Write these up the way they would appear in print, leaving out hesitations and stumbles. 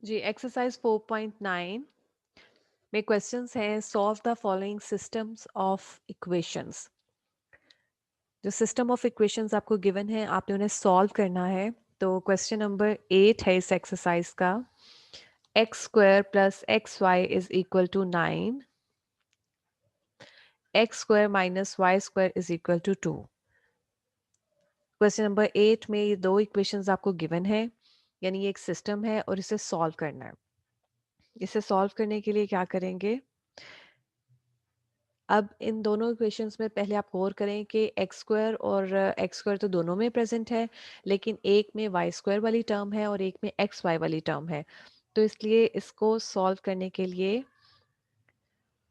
जी, exercise 4.9 में questions हैं, solve the following systems of equations. जो सिस्टम ऑफ इक्वेशंस आपको गिवन है, आपने उन्हें सॉल्व करना है। तो क्वेश्चन नंबर 8 है इस एक्सरसाइज का, X square plus X Y is equal to 9, X square minus Y square is equal to 2। Question number 8 में ये दो इक्वेशंस आपको गिवन है, यानी ये एक सिस्टम है और इसे सॉल्व करना है। इसे सॉल्व करने के लिए क्या करेंगे, अब इन दोनों इक्वेशंस में पहले आप गौर करें कि एक्स स्क्वायर और एक्स स्क्वायर तो दोनों में प्रेजेंट है, लेकिन एक में वाई स्क्वायर वाली टर्म है और एक में एक्स वाई वाली टर्म है। तो इसलिए इसको सॉल्व करने के लिए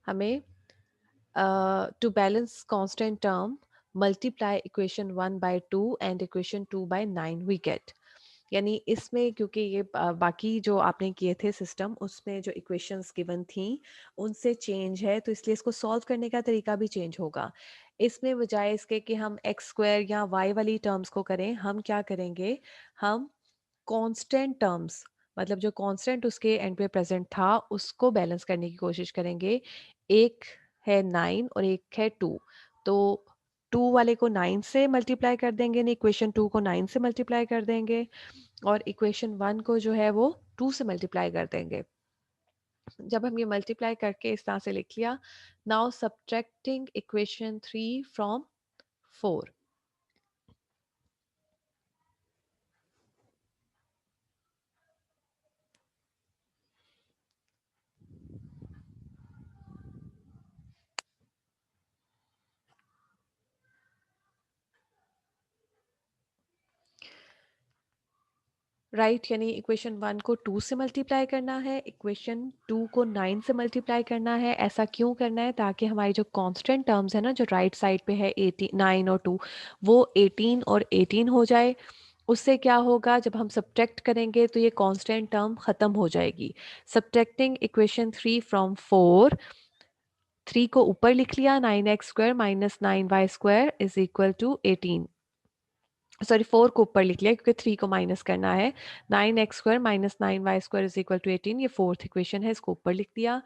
हमें to balance constant term multiply equation 1/2 and equation 2/9 we get. यानी इसमें क्योंकि ये बाकी जो आपने किए थे सिस्टम, उसमें जो इक्वेशंस गिवन थी उनसे चेंज है, तो इसलिए इसको सॉल्व करने का तरीका भी चेंज होगा। इसमें बजाय इसके कि हम एक्स स्क्वायर या वाई वाली टर्म्स को करें, हम क्या करेंगे, हम कांस्टेंट टर्म्स, मतलब जो कांस्टेंट उसके एंड पे प्रेजेंट था उसको बैलेंस करने की कोशिश करेंगे। एक है 9 और एक है 2, तो 2 वाले को 9 से मल्टीप्लाई कर देंगे, नहीं इक्वेशन 2 को 9 से मल्टीप्लाई कर देंगे, और इक्वेशन 1 को जो है वो 2 से मल्टीप्लाई कर देंगे। जब हम ये मल्टीप्लाई करके इस तरह से लिख लिया, now subtracting equation 3 from 4। Right, यानी इक्वेशन 1 को 2 से मल्टीप्लाई करना है, इक्वेशन 2 को 9 से मल्टीप्लाई करना है। ऐसा क्यों करना है, ताकि हमारी जो कांस्टेंट टर्म्स है ना, जो राइट साइड पे है 18 9 और 2, वो 18 और 18 हो जाए। उससे क्या होगा, जब हम सब्ट्रैक्ट करेंगे तो ये कांस्टेंट टर्म ख़त्म हो जाएगी। सब्ट्रैक्टिंग इक्वेशन 3 फ्रॉम 4, 3 को ऊपर लिख लिया, 9x square minus 9y square is equal to 18। Sorry, 4 को ऊपर लिख लिया क्योंकि 3 को माइनस करना है। 9x square minus 9y square is equal to 18, ये फोर्थ इक्वेशन है, इसको ऊपर लिख दिया।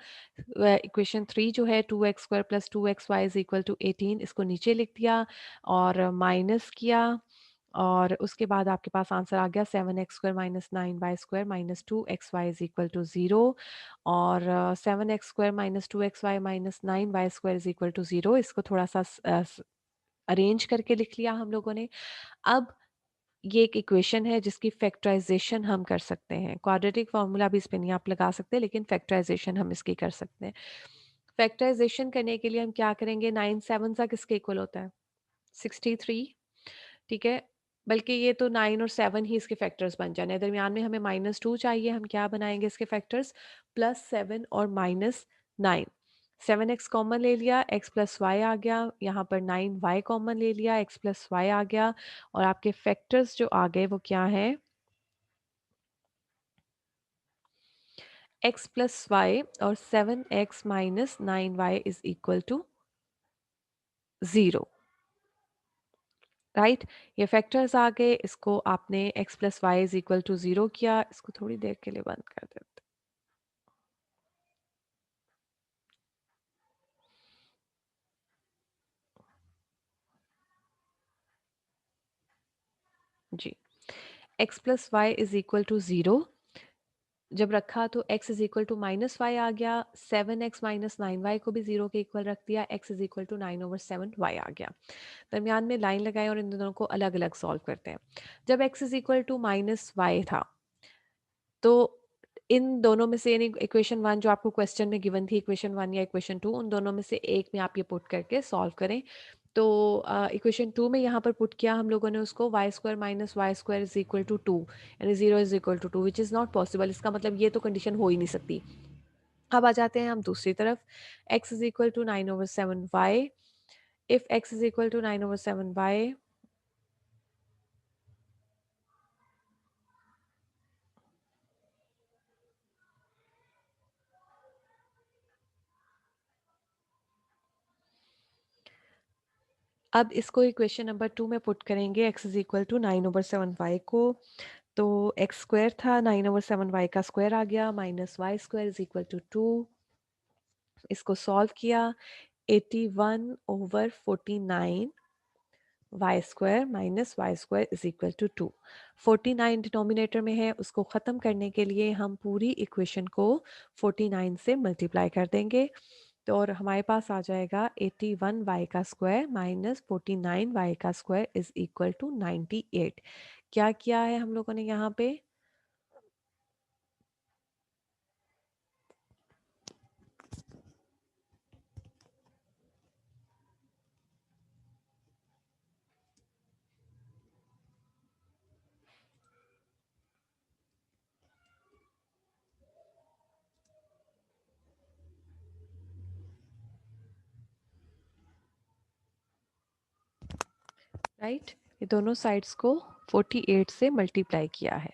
इक्वेशन 3 जो है 2x square plus 2xy is equal to 18, इसको नीचे लिख दिया और माइनस किया, और उसके बाद आपके पास आंसर आ गया 7x square minus 9y square minus 2xy is equal to 0। और 7x square minus 2xy minus 9y square is equal to 0, इसको थोड़ा सा अरेंज करके लिख लिया हम लोगों ने। अब ये एक इक्वेशन है जिसकी फैक्टराइजेशन हम कर सकते हैं। क्वाड्रेटिक फार्मूला भी इस पे नहीं आप लगा सकते, लेकिन फैक्टराइजेशन हम इसकी कर सकते हैं। फैक्टराइजेशन करने के लिए हम क्या करेंगे, 9 7 सा किसके इक्वल होता है, 63। ठीक है, बल्कि ये तो 9 और 7 ही इसके फैक्टर्स बन जाने, दरमियान में हमें -2 चाहिए। हम क्या बनाएंगे इसके फैक्टर्स, +7 और -9। 7x कॉमन ले लिया, x प्लस वाई आ गया, यहाँ पर 9y कॉमन ले लिया, x प्लस वाई आ गया, और आपके फैक्टर्स जो आ गए वो क्या है, x प्लस वाई और 7x minus 9y is equal to 0। Right, ये फैक्टर्स आ गए, इसको आपने x plus Y is equal to 0 किया। इसको थोड़ी देर के लिए बंद कर देते जी। x plus Y is equal to 0 जब रखा तो x is equal to minus y आ गया, 7x माइनस 9y को भी 0 के इक्वल रख दिया, x is equal to 9/7y आ गया। दरमियान में लाइन लगाएं और इन दोनों को अलग अलग सॉल्व करते हैं। जब x is equal to minus Y था, तो इन दोनों में से, यानी इक्वेशन 1 जो आपको क्वेश्चन में गिवन थी, इक्वेशन 1 या इक्वेशन 2, उन दोनों में से एक में आप ये पुट करके सॉल्व करें। तो इक्वेशन 2 में यहाँ पर पुट किया हम लोगों ने उसको, Y square minus Y square is equal to 2, यानी 0 is equal to 2, which is not possible. इसका मतलब ये तो कंडीशन हो ही नहीं सकती। अब आ जाते हैं हम दूसरी तरफ, x is equal to 9/7y। If x is equal to 9/7y, अब इसको इक्वेशन नंबर 2 में पुट करेंगे, x is equal to 9/7y को, तो एक्स स्क्वायर था 9/7 वाई का स्क्वायर आ गया minus Y square is equal to 2। इसको सॉल्व किया 81/49 Y square minus Y square is equal to 2। 49 denominator में है, उसको ख़त्म करने के लिए हम पूरी इक्वेशन को 49 से मल्टीप्लाई कर देंगे। तो और हमारे पास आ जाएगा 81 वाई का स्क्वायर माइनस 49 वाई का स्क्वायर इज इक्वल टू 98। क्या किया है हम लोगों ने यहाँ पे? राइट, ये दोनों साइड्स को 48 से मल्टीप्लाई किया है।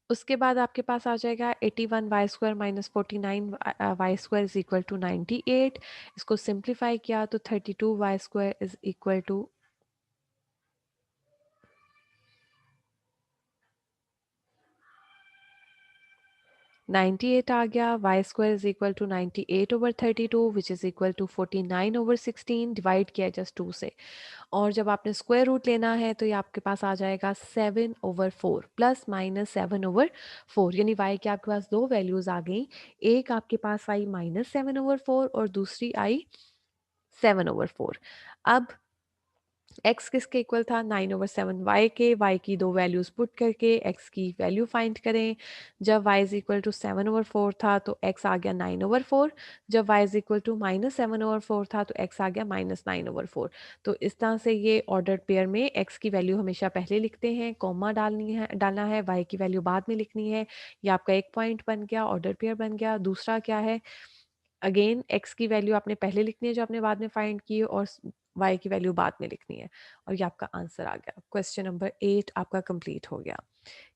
उसके बाद आपके पास आ जाएगा 81 Y square minus 49 Y square is equal to 98। इसको सिंप्लीफाई किया तो 32 Y square is equal to 98 आ गया। Y square is equal to 98/32 which is equal to 49/16। Divide किया जस्ट 2 से, और जब आपने स्क्वायर रूट लेना है तो ये आपके पास आ जाएगा 7/4 प्लस माइनस 7/4, यानी वाई के आपके पास दो वैल्यूज आ गई। एक आपके पास आई -7/4 और दूसरी आई 7/4। अब x किसके इक्वल था? 9/7 y के। y की दो वैल्यूज पुट करके x की वैल्यू फाइंड करें। जब y इज इक्वल टू 7/4 था तो x आ गया 9/4। जब y इज इक्वल टू -7/4 था तो x आ गया -9/4। तो इस तरह से ये ऑर्डर्ड पेयर में x की वैल्यू हमेशा पहले लिखते हैं, कॉमा डालना है, y की वैल्यू बाद में लिखनी है। ये आपका एक पॉइंट बन गया, ऑर्डर पेयर बन गया। दूसरा क्या है? अगेन x की वैल्यू आपने पहले लिखनी है जो आपने बाद में फाइंड की है, और y की वैल्यू बाद में लिखनी है। और ये आपका आंसर आ गया। क्वेश्चन नंबर 8 आपका कंप्लीट हो गया।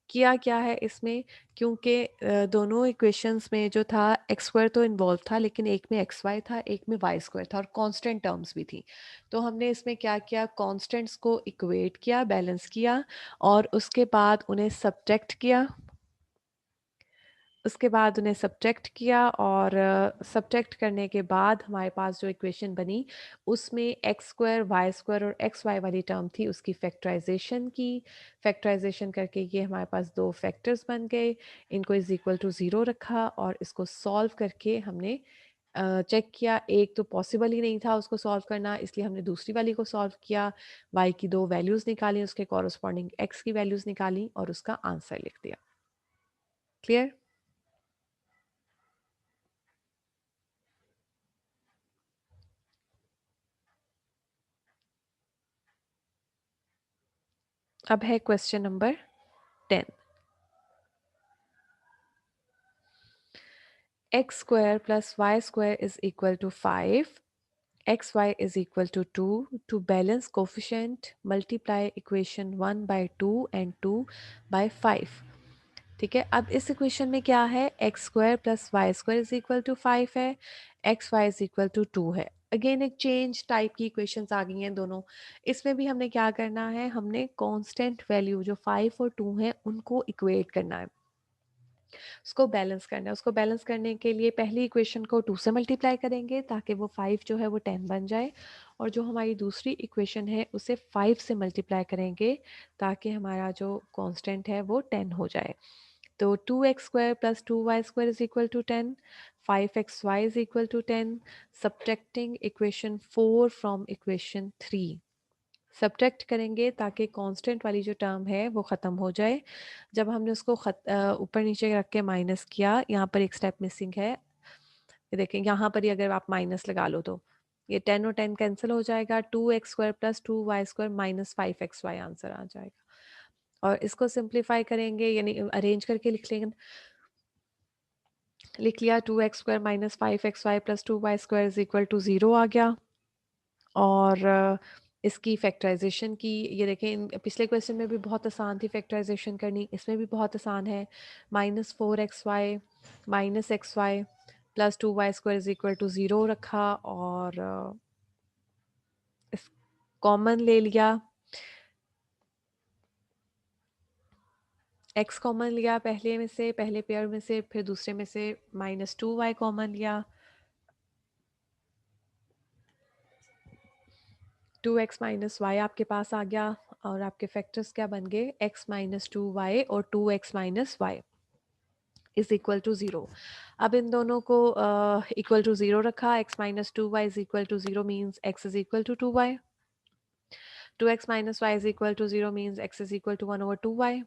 किया क्या है इसमें? क्योंकि दोनों इक्वेशंस में जो था एक्स स्क्वायर तो इन्वॉल्व था, लेकिन एक में एक्स वाई था, एक में वाई स्क्वायर था, और कांस्टेंट टर्म्स भी थी। तो हमने इसमें क्या किया? कांस्टेंट्स को इक्वेट किया, बैलेंस किया, और उसके बाद उन्हें सब्ट्रैक्ट किया। उसके बाद उन्हें सब्ट्रैक्ट किया, और सब्ट्रैक्ट करने के बाद हमारे पास जो इक्वेशन बनी उसमें एक्स स्क्वायर वाई स्क्वायर और एक्स वाई वाली टर्म थी, उसकी फैक्टराइजेशन की। फैक्टराइजेशन करके ये हमारे पास दो फैक्टर्स बन गए। इनको इज इक्वल टू ज़ीरो रखा, और इसको सॉल्व करके हमने चेक किया। एक तो पॉसिबल ही नहीं था उसको सॉल्व करना, इसलिए हमने दूसरी वाली को सॉल्व किया। वाई की दो वैल्यूज़ निकाली, उसके कॉरस्पॉन्डिंग एक्स की वैल्यूज़ निकाली, और उसका आंसर लिख दिया। क्लियर? अब है question number 10। X square plus Y square is equal to 5, X Y is equal to 2। To balance coefficient multiply equation 1/2 and 2/5। ठीक है, अब इस इक्वेशन में क्या है? X square plus Y square is equal to 5 है, X Y is equal to 2 है। Again एक चेंज टाइप की इक्वेशंस आ गई हैं दोनों। इसमें भी हमने क्या करना है? हमने कांस्टेंट वैल्यू जो 5 और 2 हैं उनको इक्वेट करना है, उसको बैलेंस करना है। उसको बैलेंस करने के लिए पहली इक्वेशन को 2 से मल्टीप्लाई करेंगे ताकि वो 5 जो है वो 10 बन जाए, और जो हमारी दूसरी इक्वेशन है उसे 5 से मल्टीप्लाई करेंगे ताकि हमारा जो कांस्टेंट है वो 10 हो जाए। तो 2x square plus 2y square is equal to 10, 5xy is equal to 10। Subtracting equation 4 from equation 3, subtract करेंगे ताकि कांस्टेंट वाली जो टर्म है वो ख़त्म हो जाए। जब हमने उसको ऊपर नीचे रख के माइनस किया, यहाँ पर एक स्टेप मिसिंग है। ये देखें, यहाँ पर ही अगर आप माइनस लगा लो तो ये 10 और 10 कैंसिल हो जाएगा। 2x square plus 2y square minus 5xy answer आ जाएगा। और इसको सिंप्लीफाई करेंगे, यानी अरेंज करके लिख लिया। 2x square minus 5xy plus 2y square is equal to 0 आ गया। और इसकी फैक्टराइजेशन की, ये देखें पिछले क्वेश्चन में भी बहुत आसान थी फैक्टराइजेशन करनी, इसमें भी बहुत आसान है। -4xy minus X Y plus 2y square is equal to 0 रखा, और इस कॉमन ले लिया। x कॉमन लिया पहले में से, पहले पेयर में से, फिर दूसरे में से -2y कॉमन लिया, 2x माइनस वाई आपके पास आ गया और आपके फैक्टर्स क्या बन गए, x माइनस 2y और 2x minus Y is equal to 0। अब इन दोनों को इक्वल टू 0 रखा, x minus 2y is equal to 0 means x is equal to 2y, 2x minus Y is equal to 0 means x is equal to 1/2y।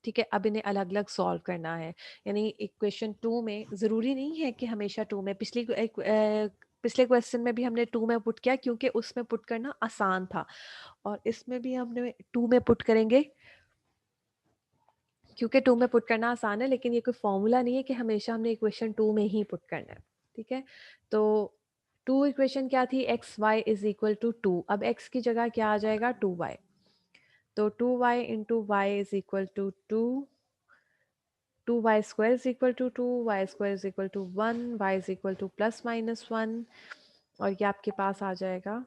ठीक है, अब इन्हें अलग अलग सॉल्व करना है, यानी इक्वेशन 2 में ज़रूरी नहीं है कि हमेशा 2 में, पिछले क्वेश्चन में भी हमने 2 में पुट किया क्योंकि उसमें पुट करना आसान था, और इसमें भी हमने 2 में पुट करेंगे क्योंकि 2 में पुट करना आसान है, लेकिन ये कोई फॉर्मूला नहीं है कि हमेशा हमने इक्वेशन 2 में ही पुट करना है। ठीक है, तो 2 इक्वेशन क्या थी, x Y is equal to 2, अब x की जगह क्या आ जाएगा 2y, तो 2y into y is equal to 2, 2y square is equal to 2, y square is equal to 1, y is equal to plus minus 1, और ये आपके पास आ जाएगा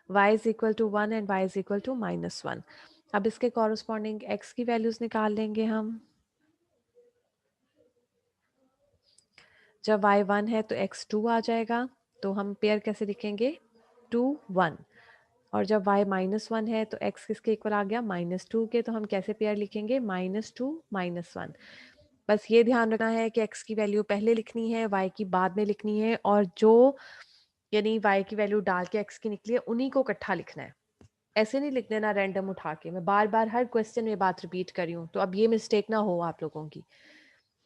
y is equal to 1 and y is equal to -1। अब इसके corresponding x की values निकाल लेंगे हम, जब y 1 है तो x 2 आ जाएगा, तो हम पेयर कैसे लिखेंगे 2 1, और जब y -1 है तो x किसके इक्वल आ गया -2 के, तो हम कैसे पेयर लिखेंगे -2 -1। बस ये ध्यान रखना है कि x की वैल्यू पहले लिखनी है, y की बाद में लिखनी है, और जो यानी y की वैल्यू डाल के x की निकली है उन्हीं को इकट्ठा लिखना है, ऐसे नहीं लिख देना रैंडम उठा के। मैं बार बार हर क्वेश्चन में बात रिपीट कर रही हूँ, तो अब ये मिस्टेक ना हो आप लोगों की।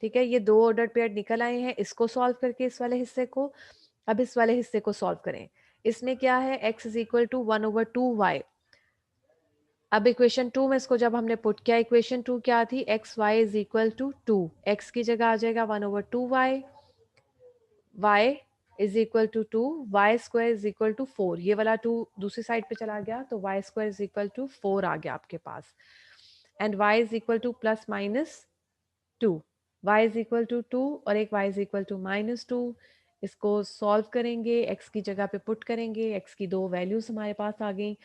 ठीक है, ये दो ऑर्डर पेयर निकल आए हैं, इसको सॉल्व करके इस वाले हिस्से को, अब इस वाले हिस्से को सॉल्व करें। इसमें क्या है, x is equal to 1/2y। अब इक्वेशन 2 में इसको जब हमने पुट किया, इक्वेशन 2 क्या थी, x Y is equal to 2, x की जगह आ जाएगा 1/2y, y is equal to 2, y square is equal to 4, ये वाला 2 दूसरी साइड पे चला गया तो y square is equal to 4 आ गया आपके पास, and y is equal to plus minus 2, y is equal to 2 और एक y इज इक्वल टू -2। इसको सॉल्व करेंगे, x की जगह पे पुट करेंगे, x की दो वैल्यूज हमारे पास आ गई,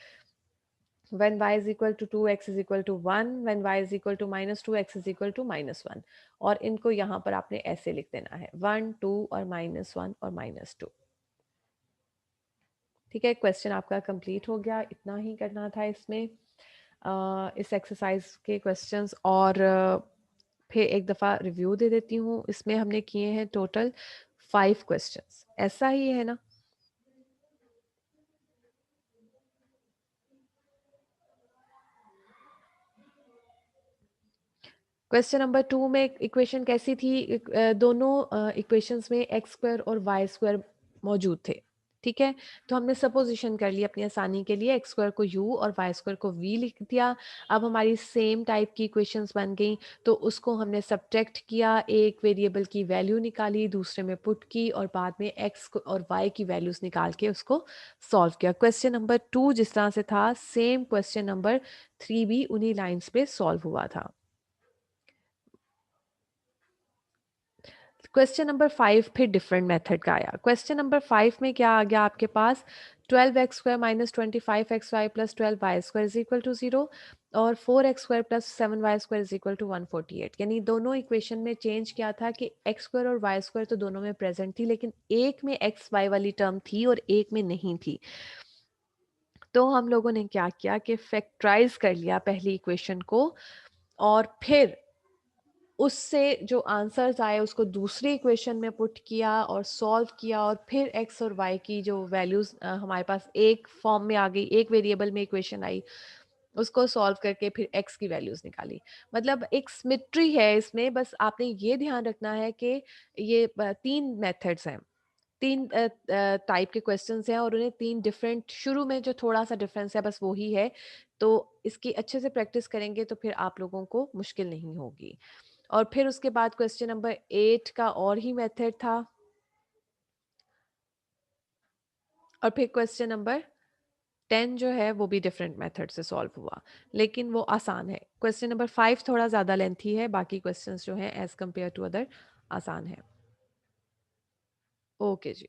when y is equal to 2 x is equal to 1, when y is equal to -2 x is equal to -1, और इनको यहाँ पर आपने ऐसे लिख देना है 1 2 और -1 और -2। ठीक है, क्वेश्चन आपका कंप्लीट हो गया, इतना ही करना था इसमें। इस एक्सरसाइज के क्वेश्चंस और फिर एक दफ़ा रिव्यू दे देती हूँ। इसमें हमने किए हैं टोटल 5 क्वेश्चंस, ऐसा ही है ना। क्वेश्चन नंबर 2 में इक्वेशन कैसी थी, दोनों इक्वेशंस में एक्स स्क्वायर और वाई स्क्वायर मौजूद थे। ठीक है, तो हमने सपोजिशन कर ली अपनी आसानी के लिए, एक्स स्क्वायर को u और वाई स्क्वायर को v लिख दिया। अब हमारी सेम टाइप की इक्वेशंस बन गई, तो उसको हमने सब्ट्रैक्ट किया, एक वेरिएबल की वैल्यू निकाली, दूसरे में पुट की, और बाद में एक्स और वाई की वैल्यूज निकाल के उसको सॉल्व किया। क्वेश्चन नंबर 2 जिस तरह से था, सेम क्वेश्चन नंबर 3 भी उन्हीं लाइन्स पे सॉल्व हुआ था। क्वेश्चन नंबर 5 फिर डिफरेंट मेथड का आया। क्वेश्चन नंबर 5 में क्या आ गया आपके पास, 12x square minus 25xy plus 12y square is equal to 0, और 4x square plus 7y square is equal to 148। यानी दोनों इक्वेशन में चेंज किया था कि x स्क्वायर और y स्क्वायर तो दोनों में प्रेजेंट थी, लेकिन एक में एक्स वाई वाली टर्म थी और एक में नहीं थी। तो हम लोगों ने क्या किया कि फैक्टराइज कर लिया पहली इक्वेशन को, और फिर उससे जो आंसर्स आए उसको दूसरी इक्वेशन में पुट किया और सॉल्व किया, और फिर एक्स और वाई की जो वैल्यूज हमारे पास एक फॉर्म में आ गई, एक वेरिएबल में इक्वेशन आई, उसको सॉल्व करके फिर एक्स की वैल्यूज निकाली। मतलब एक सिमेट्री है इसमें, बस आपने ये ध्यान रखना है कि ये 3 मेथड्स हैं, 3 टाइप के क्वेश्चंस हैं, और उन्हें 3 डिफरेंट, शुरू में जो थोड़ा सा डिफरेंस है बस वही है। तो इसकी अच्छे से प्रैक्टिस करेंगे तो फिर आप लोगों को मुश्किल नहीं होगी। और फिर उसके बाद क्वेश्चन नंबर 8 का और ही मेथड था, और फिर क्वेश्चन नंबर 10 जो है वो भी डिफरेंट मेथड से सॉल्व हुआ, लेकिन वो आसान है। क्वेश्चन नंबर 5 थोड़ा ज़्यादा लेंथी है, बाकी क्वेश्चंस जो हैं एज कंपेयर टू अदर आसान है। ओके जी।